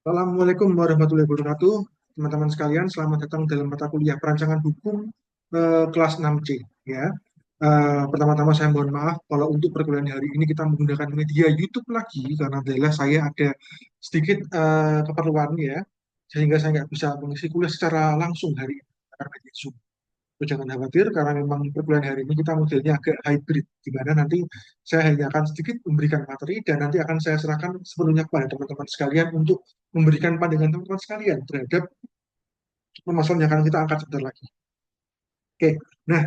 Assalamualaikum warahmatullahi wabarakatuh. Teman-teman sekalian, selamat datang dalam mata kuliah Perancangan Hukum kelas 6C. Ya. Pertama-tama saya mohon maaf kalau untuk perkuliahan hari ini kita menggunakan media YouTube lagi karena adalah saya ada sedikit keperluan ya, sehingga saya nggak bisa mengisi kuliah secara langsung hari ini karena media Zoom. Tapi jangan khawatir karena memang perkuliahan hari ini kita modelnya agak hybrid, di mana nanti saya hanya akan sedikit memberikan materi dan nanti akan saya serahkan sepenuhnya kepada teman-teman sekalian untuk memberikan pandangan teman-teman sekalian terhadap permasalahan yang akan kita angkat sebentar lagi. Oke, nah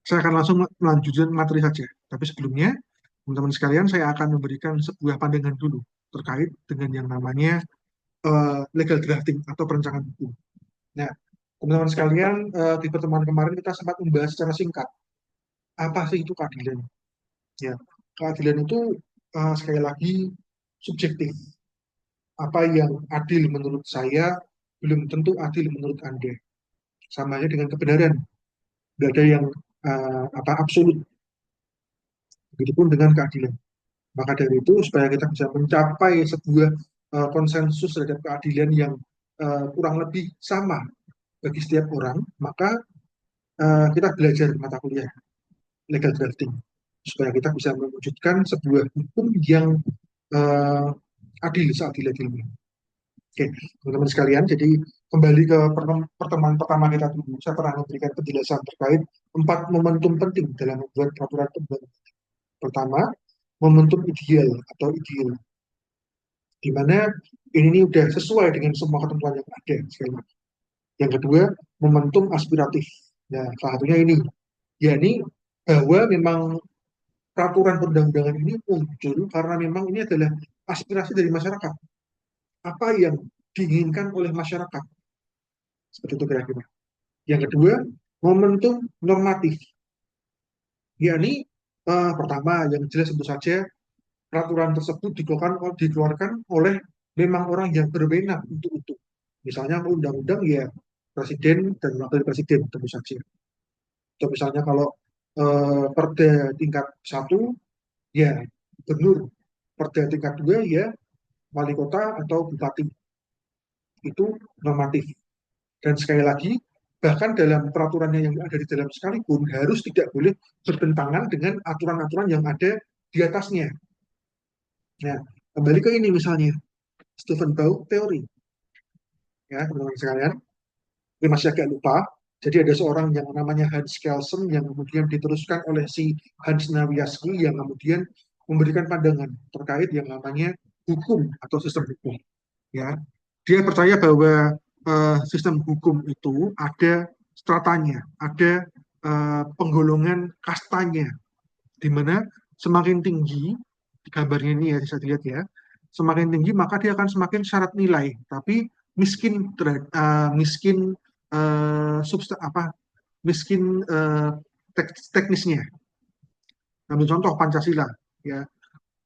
saya akan langsung melanjutkan materi saja. Tapi sebelumnya, teman-teman sekalian, saya akan memberikan sebuah pandangan dulu terkait dengan yang namanya legal drafting atau perencanaan hukum. Nah, teman-teman sekalian, di pertemuan kemarin kita sempat membahas secara singkat apa sih itu keadilan. Ya, keadilan itu sekali lagi subjektif. Apa yang adil menurut saya belum tentu adil menurut Anda. Sama aja dengan kebenaran, nggak ada yang absolut. Begitupun dengan keadilan. Maka dari itu, supaya kita bisa mencapai sebuah konsensus terhadap keadilan yang kurang lebih sama bagi setiap orang, maka kita belajar mata kuliah legal drafting supaya kita bisa mewujudkan sebuah hukum yang uh, adil seadil-adilnya. Oke, teman-teman sekalian, jadi kembali ke pertemuan pertama kita dulu. Saya pernah memberikan penjelasan terkait 4 momentum penting dalam membuat peraturan perundang. Pertama, momentum ideal atau ideal, di mana ini udah sesuai dengan semua ketentuan yang ada. Sekali lagi. Yang kedua, momentum aspiratif. Nah, salah satunya ini, yakni bahwa memang peraturan perundang-undangan ini muncul karena memang ini adalah aspirasi dari masyarakat. Apa yang diinginkan oleh masyarakat. Seperti itu kira-kira. Yang kedua, momentum normatif. Yakni pertama, yang jelas tentu saja peraturan tersebut dikeluarkan oleh memang orang yang berwenang untuk itu. Misalnya undang-undang ya presiden dan wakil presiden tentu saja. Atau misalnya kalau perda tingkat satu ya gubernur, perda tingkat dua ya wali kota atau bupati. Itu normatif. Dan sekali lagi, bahkan dalam peraturannya yang ada di dalam sekalipun harus tidak boleh bertentangan dengan aturan-aturan yang ada di atasnya. Nah, kembali ke ini misalnya, Stephen Bau teori, ya teman-teman sekalian, ini masih agak lupa. Jadi ada seorang yang namanya Hans Kelsen yang kemudian diteruskan oleh si Hans Nawiaski yang kemudian memberikan pandangan terkait yang namanya hukum atau sistem hukum. Ya, dia percaya bahwa sistem hukum itu ada stratanya, ada penggolongan kastanya, di mana semakin tinggi, di gambarnya ini ya bisa dilihat ya, semakin tinggi maka dia akan semakin syarat nilai, tapi miskin miskin miskin teknisnya. Ambil contoh Pancasila, ya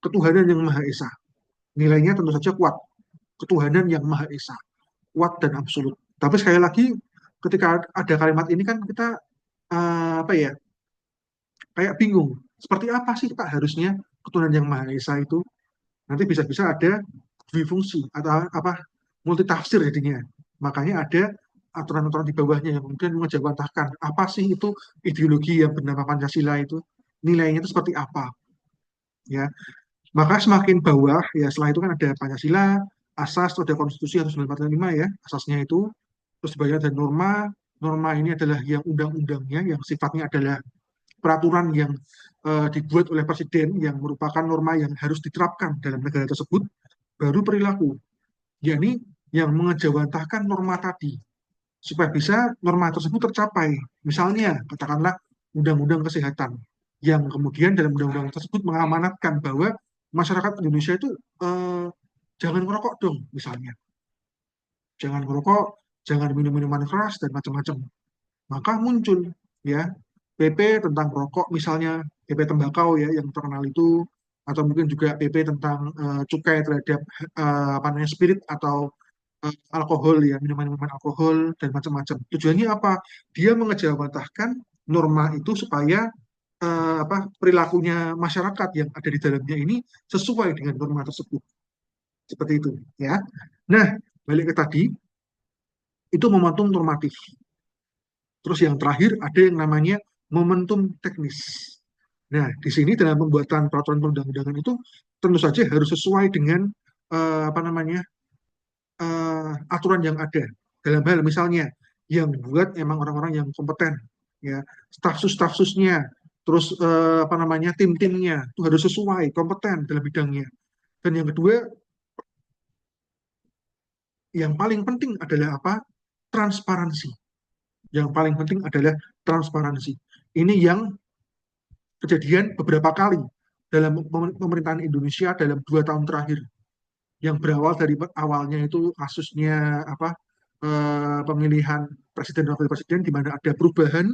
ketuhanan yang maha esa, nilainya tentu saja kuat, ketuhanan yang maha esa, kuat dan absolut. Tapi sekali lagi, ketika ada kalimat ini kan kita apa ya, kayak bingung. Seperti apa sih Pak harusnya ketuhanan yang maha esa itu? Nanti bisa-bisa ada fungsi atau apa multi tafsir jadinya. Makanya ada aturan-aturan di bawahnya yang kemudian mengejawantahkan apa sih itu ideologi yang bernama Pancasila itu, nilainya itu seperti apa, ya. Maka semakin bawah ya setelah itu kan ada Pancasila, asas atau ada konstitusi 1945 ya, asasnya itu. Terus di bawahnya ada norma. Norma ini adalah yang undang-undangnya yang sifatnya adalah peraturan yang dibuat oleh presiden yang merupakan norma yang harus diterapkan dalam negara tersebut. Baru perilaku, yakni yang mengejawantahkan norma tadi supaya bisa norma tersebut tercapai. Misalnya katakanlah undang-undang kesehatan yang kemudian dalam undang-undang tersebut mengamanatkan bahwa masyarakat Indonesia itu eh, jangan merokok dong misalnya, jangan merokok, jangan minum minuman keras dan macam-macam. Maka muncul ya PP tentang rokok misalnya, PP tembakau ya yang terkenal itu, atau mungkin juga PP tentang cukai terhadap apa namanya spirit atau alkohol ya, minuman-minuman alkohol dan macam-macam. Tujuannya apa? Dia mengejawantahkan norma itu supaya perilakunya masyarakat yang ada di dalamnya ini sesuai dengan norma tersebut. Seperti itu ya. Nah, balik ke tadi, itu momentum normatif. Terus yang terakhir ada yang namanya momentum teknis. Nah, di sini dalam pembuatan peraturan perundang-undangan itu tentu saja harus sesuai dengan apa namanya aturan yang ada. Dalam hal misalnya yang buat emang orang-orang yang kompeten, ya, staf-susnya, terus apa namanya tim-timnya itu harus sesuai, kompeten dalam bidangnya. Dan yang kedua, yang paling penting adalah apa? Transparansi. Yang paling penting adalah transparansi. Ini yang kejadian beberapa kali dalam pemerintahan Indonesia dalam 2 tahun terakhir, yang berawal dari awalnya itu kasusnya apa pemilihan presiden dan wakil presiden di mana ada perubahan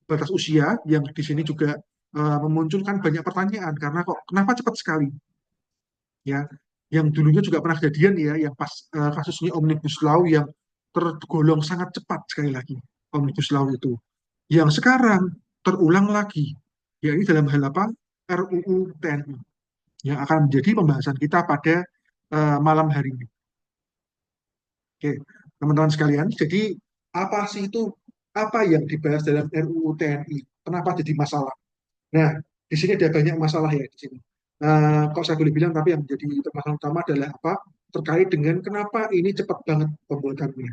batas usia yang di sini juga memunculkan banyak pertanyaan karena kok kenapa cepat sekali, ya, yang dulunya juga pernah kejadian ya yang pas kasusnya Omnibus Law yang tergolong sangat cepat sekali lagi Omnibus Law itu yang sekarang terulang lagi, yaitu dalam hal apa, RUU TNI yang akan menjadi pembahasan kita pada malam hari ini. Oke, teman-teman sekalian, jadi apa sih itu, apa yang dibahas dalam RUU TNI? Kenapa jadi masalah? Nah, di sini ada banyak masalah ya di sini. Kok saya boleh bilang, tapi yang menjadi masalah utama adalah apa? Terkait dengan kenapa ini cepat banget pembuatannya.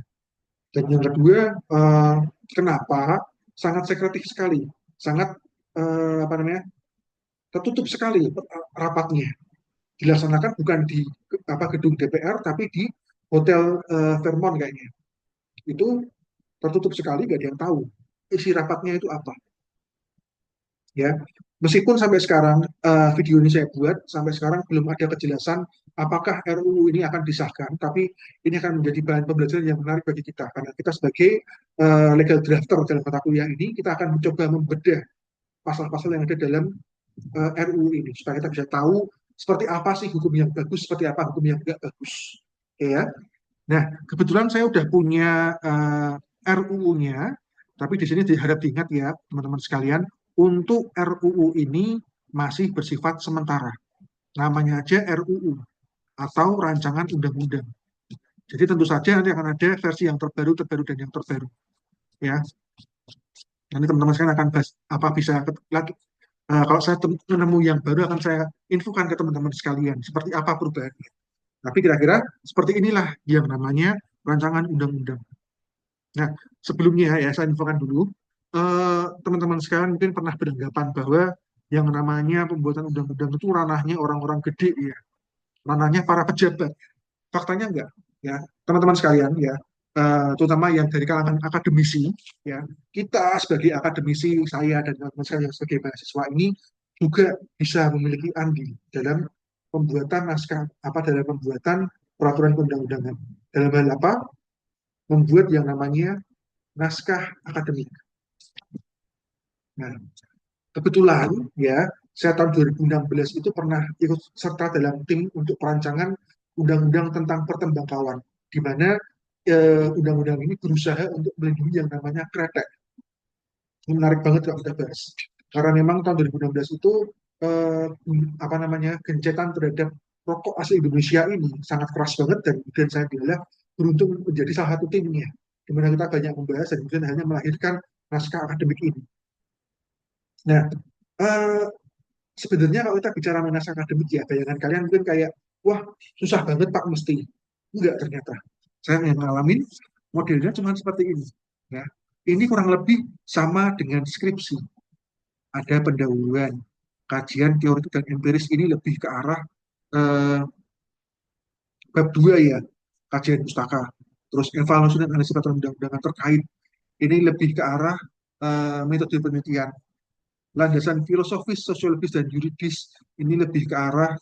Dan yang kedua, kenapa sangat sekretif sekali, sangat apa namanya, tertutup sekali rapatnya. Dilaksanakan bukan di apa gedung DPR, tapi di Hotel Fairmont kayaknya. Itu tertutup sekali, gak ada yang tahu isi rapatnya itu apa, ya. Meskipun sampai sekarang video ini saya buat sampai sekarang belum ada kejelasan apakah RUU ini akan disahkan, tapi ini akan menjadi bahan pembelajaran yang menarik bagi kita karena kita sebagai legal drafter dalam mata kuliah ini kita akan mencoba membedah pasal-pasal yang ada dalam RUU ini supaya kita bisa tahu seperti apa sih hukum yang bagus, seperti apa hukum yang tidak bagus, ya. Nah, kebetulan saya udah punya RUU-nya, tapi di sini harap diingat ya, teman-teman sekalian, untuk RUU ini masih bersifat sementara. Namanya aja RUU atau rancangan undang-undang. Jadi tentu saja nanti akan ada versi yang terbaru, terbaru dan yang terbaru. Ya, nanti teman-teman sekalian akan bahas apa bisa lagi. Kalau saya menemu yang baru akan saya infokan ke teman-teman sekalian seperti apa perubahannya. Tapi kira-kira seperti inilah yang namanya rancangan undang-undang. Nah, sebelumnya ya saya infokan dulu, teman-teman sekalian mungkin pernah beranggapan bahwa yang namanya pembuatan undang-undang itu ranahnya orang-orang gede ya, ranahnya para pejabat. Faktanya enggak, ya, teman-teman sekalian ya, terutama yang dari kalangan akademisi, ya, kita sebagai akademisi, saya dan teman-teman sekalian sebagai mahasiswa ini juga bisa memiliki andil dalam pembuatan naskah apa dalam pembuatan peraturan undang-undangan. Dalam hal apa? Membuat yang namanya naskah akademik. Nah, kebetulan ya, saya tahun 2016 itu pernah ikut serta dalam tim untuk perancangan undang-undang tentang pertembakauan, di mana undang-undang ini berusaha untuk melindungi yang namanya kretek. Ini menarik banget kalau kita bahas. Karena memang tahun 2016 itu eh, apa namanya gencatan terhadap rokok asli Indonesia ini sangat keras banget dan kemudian saya bilang beruntung menjadi salah satu timnya, di mana kita banyak membahas dan kemudian hanya melahirkan naskah akademik ini. Nah, eh, sebenarnya kalau kita bicara mengenai naskah akademik ya, bayangan kalian mungkin kayak, wah susah banget Pak mesti. Enggak ternyata. Saya yang ngalamin modelnya cuma seperti ini. Ya. Ini kurang lebih sama dengan skripsi. Ada pendahuluan, kajian teoretik dan empiris ini lebih ke arah eh, bab 2 ya, kajian pustaka. Terus evaluasi dan analisis peraturan undang-undangan terkait. Ini lebih ke arah metode penelitian, landasan filosofis, sosiologis, dan yuridis ini lebih ke arah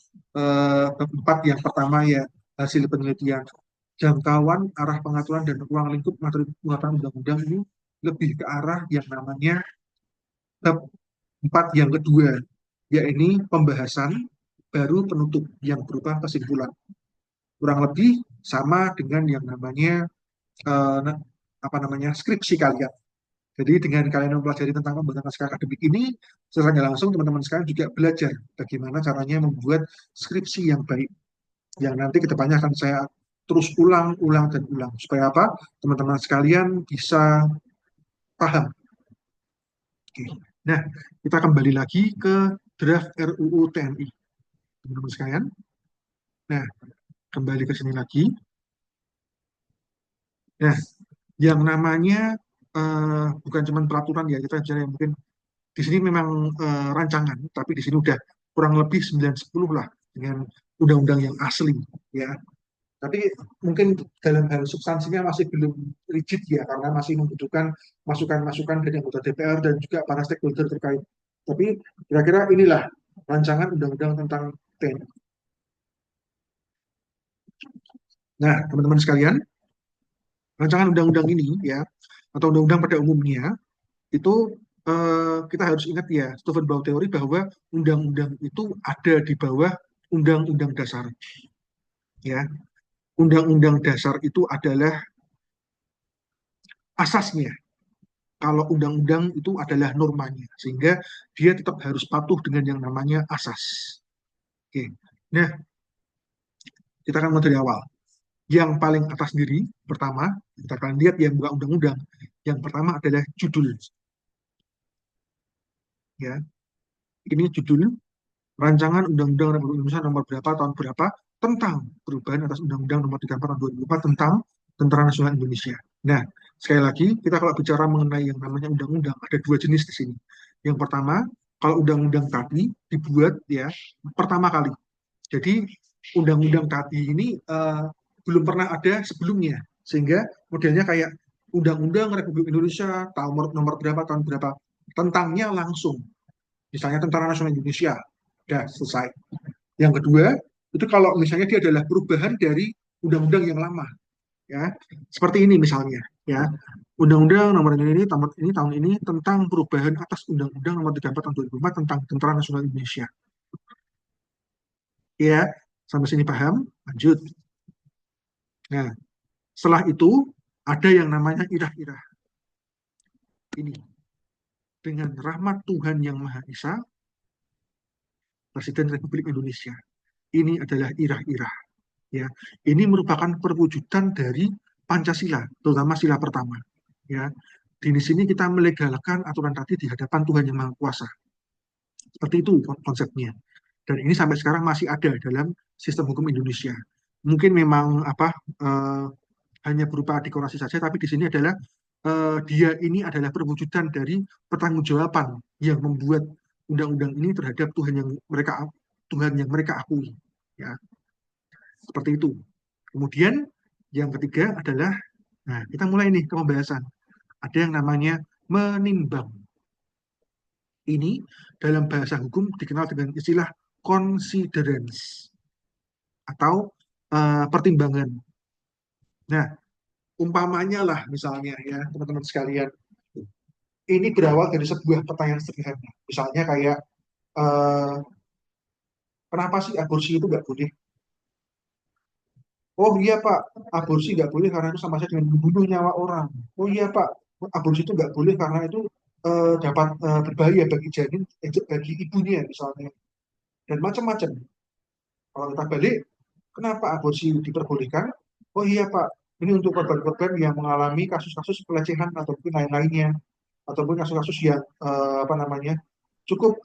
bab 4 yang pertama ya, hasil penelitian. Jangkauan, arah pengaturan, dan ruang lingkup materi pengaturan undang-undang ini lebih ke arah yang namanya bab 4 yang kedua, yaitu pembahasan baru penutup yang berupa kesimpulan. Kurang lebih sama dengan yang namanya eh, apa namanya skripsi kalian. Jadi dengan kalian mempelajari tentang pembuatan naskah akademik ini, secara nggak langsung teman-teman sekalian juga belajar bagaimana caranya membuat skripsi yang baik, yang nanti kedepannya akan saya terus ulang, ulang, dan ulang. Supaya apa? Teman-teman sekalian bisa paham. Oke. Nah, kita kembali lagi ke draft RUU TNI, teman-teman sekalian. Nah, kembali ke sini lagi. Nah, yang namanya bukan cuma peraturan ya, kita bicara mungkin di sini memang rancangan, tapi di sini udah kurang lebih 9-10 lah dengan undang-undang yang asli ya. Tapi mungkin dalam hal substansinya masih belum rigid ya, karena masih membutuhkan masukan-masukan dari anggota DPR dan juga para stakeholder terkait. Tapi kira-kira inilah rancangan undang-undang tentang TNI. Nah, teman-teman sekalian, rancangan undang-undang ini ya, atau undang-undang pada umumnya, itu kita harus ingat ya, Stephen Bau teori bahwa undang-undang itu ada di bawah undang-undang dasar. Ya, undang-undang dasar itu adalah asasnya. Kalau undang-undang itu adalah normanya, sehingga dia tetap harus patuh dengan yang namanya asas. Oke. Nah, kita akan mulai dari awal. Yang paling atas sendiri, pertama, kita akan lihat yang bukan undang-undang. Yang pertama adalah judul. Ya, ini judul Rancangan Undang-Undang Republik Indonesia nomor berapa tahun berapa tentang perubahan atas Undang-Undang nomor 34 tahun 2004 tentang Tentara Nasional Indonesia. Nah, sekali lagi kita kalau bicara mengenai yang namanya undang-undang ada dua jenis di sini. Yang pertama, kalau undang-undang tadi dibuat ya pertama kali. Jadi undang-undang tadi ini belum pernah ada sebelumnya, sehingga modelnya kayak Undang-Undang Republik Indonesia tahun nomor berapa tahun berapa tentangnya langsung. Misalnya Tentara Nasional Indonesia, udah selesai. Yang kedua, itu kalau misalnya dia adalah perubahan dari undang-undang yang lama, ya. Seperti ini misalnya, ya. Undang-undang nomor ini tahun ini tentang perubahan atas Undang-Undang nomor 34 tahun 2004 tentang Tentara Nasional Indonesia. Ya, sampai sini paham? Lanjut. Nah, setelah itu ada yang namanya irah-irah. Ini dengan rahmat Tuhan yang Maha Esa, Presiden Republik Indonesia. Ini adalah irah-irah. Ya, ini merupakan perwujudan dari Pancasila, terutama sila pertama. Ya, di sini kita melegalkan aturan tadi di hadapan Tuhan yang Maha Kuasa. Seperti itu konsepnya. Dan ini sampai sekarang masih ada dalam sistem hukum Indonesia. Mungkin memang eh, hanya berupa dekorasi saja, tapi di sini adalah dia ini adalah perwujudan dari pertanggungjawaban yang membuat undang-undang ini terhadap Tuhan yang mereka akui. Ya, seperti itu. Kemudian yang ketiga adalah, nah kita mulai nih ke pembahasan. Ada yang namanya menimbang. Ini dalam bahasa hukum dikenal dengan istilah considerance atau pertimbangan. Nah, umpamanya lah misalnya ya teman-teman sekalian, ini berawal dari sebuah pertanyaan sederhana. Misalnya kayak, eh, kenapa sih aborsi itu nggak boleh? Oh iya Pak, aborsi nggak boleh karena itu sama saja dengan membunuh nyawa orang. Oh iya Pak, aborsi itu nggak boleh karena itu dapat berbahaya bagi janin, bagi ibunya misalnya, dan macam-macam. Kalau kita balik, kenapa aborsi diperbolehkan? Oh iya Pak, ini untuk korban-korban yang mengalami kasus-kasus pelecehan atau mungkin lain-lainnya, ataupun kasus-kasus yang apa namanya cukup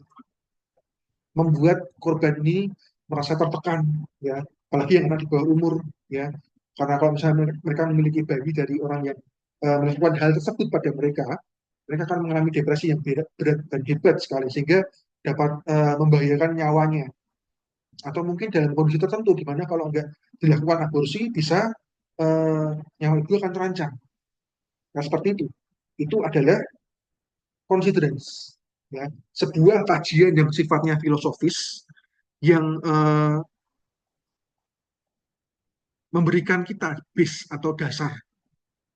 membuat korban ini merasa tertekan, ya, apalagi yang anak di bawah umur, ya, karena kalau misalnya mereka memiliki bayi dari orang yang melakukan hal tersebut pada mereka, mereka akan mengalami depresi yang berat, berat dan hebat sekali sehingga dapat membahayakan nyawanya, atau mungkin dalam kondisi tertentu di mana kalau nggak dilakukan aborsi bisa eh, nyawa itu akan terancam. Nah seperti itu adalah considerance, ya, sebuah kajian yang sifatnya filosofis yang memberikan kita base atau dasar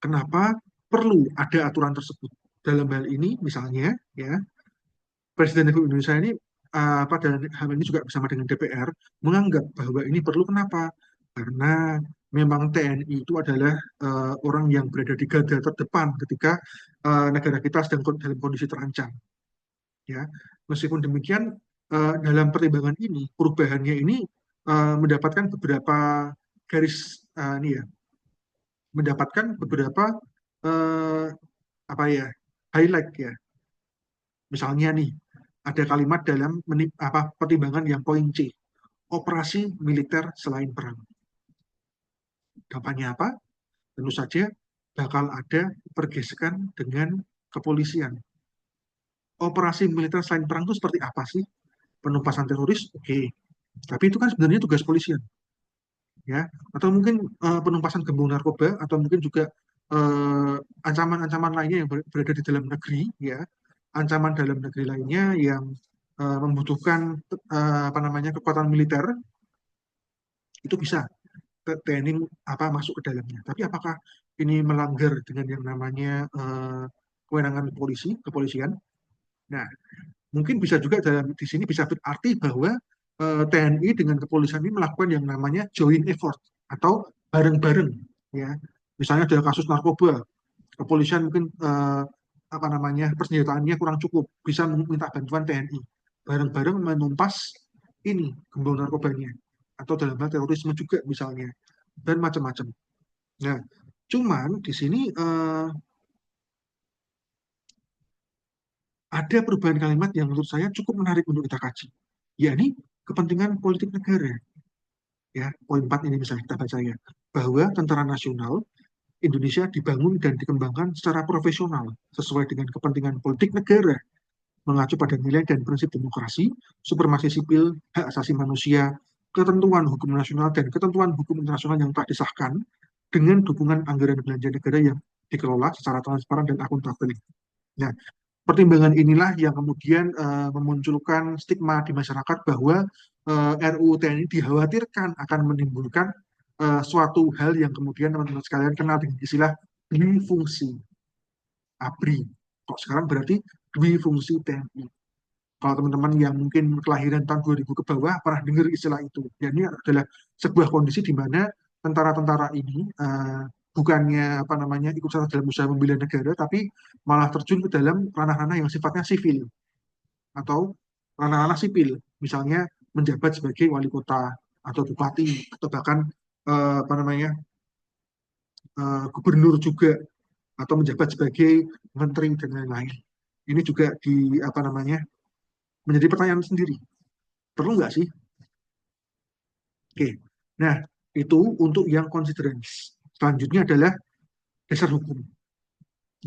kenapa perlu ada aturan tersebut. Dalam hal ini misalnya ya Presiden Republik Indonesia ini pada hal ini juga bersama dengan DPR menganggap bahwa ini perlu kenapa? Karena memang TNI itu adalah orang yang berada di garda terdepan ketika negara kita sedang dalam kondisi terancam. Ya, meskipun demikian dalam pertimbangan ini perubahannya ini mendapatkan beberapa garis ini ya mendapatkan beberapa eh, apa ya highlight ya. Misalnya nih ada kalimat dalam pertimbangan yang poin C, operasi militer selain perang. Dampaknya apa? Tentu saja bakal ada pergesekan dengan kepolisian. Operasi militer selain perang itu seperti apa sih? Penumpasan teroris, oke. Tapi itu kan sebenarnya tugas polisian, ya. Atau mungkin penumpasan gembong narkoba, atau mungkin juga eh, ancaman-ancaman lainnya yang berada di dalam negeri, ya. Ancaman dalam negeri lainnya yang membutuhkan apa namanya kekuatan militer, itu bisa TNI masuk ke dalamnya. Tapi apakah ini melanggar dengan yang namanya kewenangan kepolisian? Nah, mungkin bisa juga di sini bisa berarti bahwa TNI dengan kepolisian ini melakukan yang namanya joint effort atau bareng-bareng, ya. Misalnya dalam kasus narkoba, kepolisian mungkin apa namanya persenjataannya kurang cukup, bisa meminta bantuan TNI, bareng-bareng menumpas ini gembong narkobanya, atau dalam hal terorisme juga misalnya, dan macam-macam. Nah, cuman di sini ada perubahan kalimat yang menurut saya cukup menarik untuk kita kaji, yakni kepentingan politik negara. Ya, poin 4 ini bisa kita baca ya, bahwa tentara nasional Indonesia dibangun dan dikembangkan secara profesional sesuai dengan kepentingan politik negara, mengacu pada nilai dan prinsip demokrasi, supremasi sipil, hak asasi manusia, ketentuan hukum nasional dan ketentuan hukum internasional yang telah disahkan, dengan dukungan anggaran belanja negara yang dikelola secara transparan dan akuntabel. Nah, pertimbangan inilah yang kemudian memunculkan stigma di masyarakat bahwa RUU TNI dikhawatirkan akan menimbulkan suatu hal yang kemudian teman-teman sekalian kenal dengan istilah dwi fungsi ABRI. Kok sekarang berarti dwi fungsi TNI. Kalau teman-teman yang mungkin kelahiran tahun 2000 ke bawah pernah dengar istilah itu. Ya, ini adalah sebuah kondisi di mana tentara-tentara ini bukannya apa namanya ikut serta dalam usaha membela negara, tapi malah terjun ke dalam ranah-ranah yang sifatnya sivil atau ranah-ranah sipil, misalnya menjabat sebagai wali kota atau bupati atau bahkan apa namanya gubernur juga, atau menjabat sebagai menteri dan lain-lain. Ini juga di apa namanya menjadi pertanyaan sendiri. Perlu nggak sih? Oke. Nah, itu untuk yang considerance. Selanjutnya adalah dasar hukum.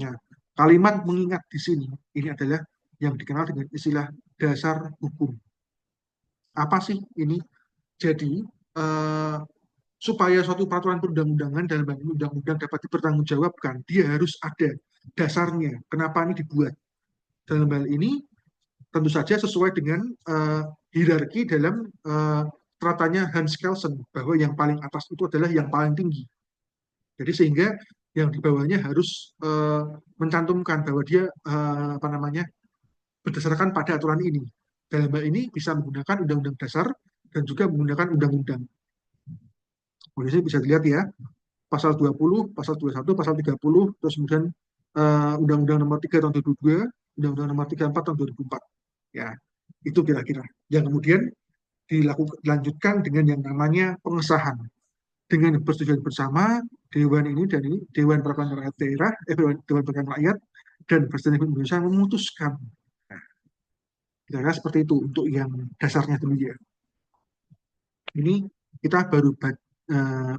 Nah, kalimat mengingat di sini ini adalah yang dikenal dengan istilah dasar hukum. Apa sih ini? Jadi, eh, supaya suatu peraturan perundang-undangan dalam hal ini undang-undang dapat dipertanggungjawabkan, dia harus ada dasarnya. Kenapa ini dibuat? Dalam hal ini tentu saja sesuai dengan hierarki dalam stratanya Hans Kelsen, bahwa yang paling atas itu adalah yang paling tinggi. Jadi sehingga yang di bawahnya harus mencantumkan bahwa dia apa namanya berdasarkan pada aturan ini. Dalam hal ini bisa menggunakan undang-undang dasar dan juga menggunakan undang-undang. Kemudian bisa dilihat ya, pasal 20, pasal 21, pasal 30, terus kemudian Undang-Undang nomor 3 tahun 2002, Undang-Undang nomor 34 tahun 2004. Ya, itu kira-kira. Yang kemudian dilanjutkan dengan yang namanya pengesahan. Dengan persetujuan bersama, Dewan ini dan ini, Dewan Perwakilan Rakyat Daerah, Dewan Perwakilan Rakyat, dan Presiden Republik Indonesia memutuskan. Nah, kira-kira seperti itu untuk yang dasarnya dulu ya. Ini kita baru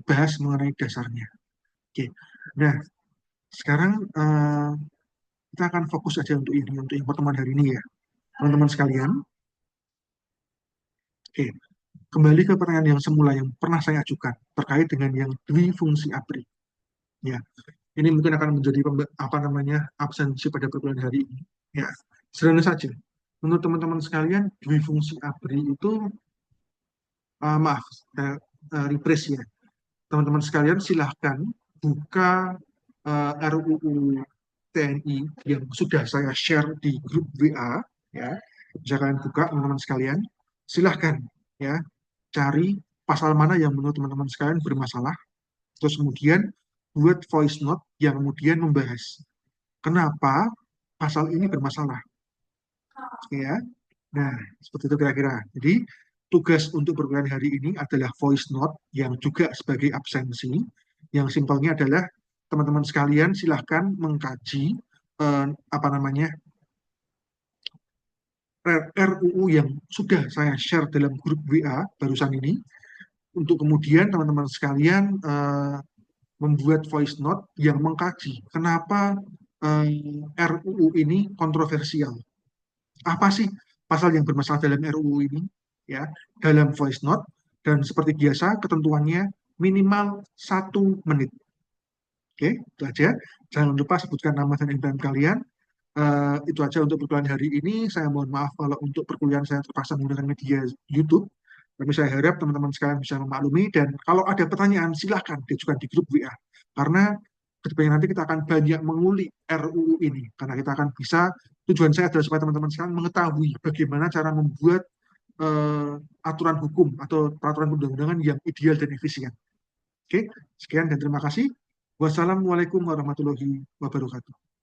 bahas mengenai dasarnya. Oke. Nah, sekarang kita akan fokus aja untuk ini, untuk yang pertemuan hari ini ya. Teman-teman sekalian, oke, kembali ke pertanyaan yang semula yang pernah saya ajukan terkait dengan yang dwi fungsi ABRI. Ya, ini mungkin akan menjadi apa namanya absensi pada perkuliahan hari ini. Ya, sederhana saja. Menurut teman-teman sekalian, dwi fungsi ABRI itu maaf, saya rephrase ya. Teman-teman sekalian silahkan buka RUU TNI yang sudah saya share di grup WA, ya. Bisa kalian buka teman-teman sekalian. Silahkan ya cari pasal mana yang menurut teman-teman sekalian bermasalah, terus kemudian buat voice note yang kemudian membahas kenapa pasal ini bermasalah, ya. Nah, seperti itu kira-kira. Jadi tugas untuk perkuliahan hari ini adalah voice note yang juga sebagai absensi. Yang simpelnya adalah teman-teman sekalian silahkan mengkaji apa namanya RUU yang sudah saya share dalam grup WA barusan ini, untuk kemudian teman-teman sekalian membuat voice note yang mengkaji kenapa RUU ini kontroversial. Apa sih pasal yang bermasalah dalam RUU ini? Ya, dalam voice note, dan seperti biasa ketentuannya minimal 1 menit. Oke, itu aja. Jangan lupa sebutkan nama dan email kalian. Itu aja untuk perkuliahan hari ini. Saya mohon maaf kalau untuk perkuliahan saya terpaksa menggunakan media YouTube. Tapi saya harap teman-teman sekalian bisa memaklumi. Dan kalau ada pertanyaan, silahkan diajukan di grup WA. Karena kedepannya nanti kita akan banyak mengulik RUU ini. Karena kita akan bisa, tujuan saya adalah supaya teman-teman sekalian mengetahui bagaimana cara membuat aturan hukum atau peraturan perundang-undangan yang ideal dan efisien. Oke, sekian dan terima kasih. Wassalamualaikum warahmatullahi wabarakatuh.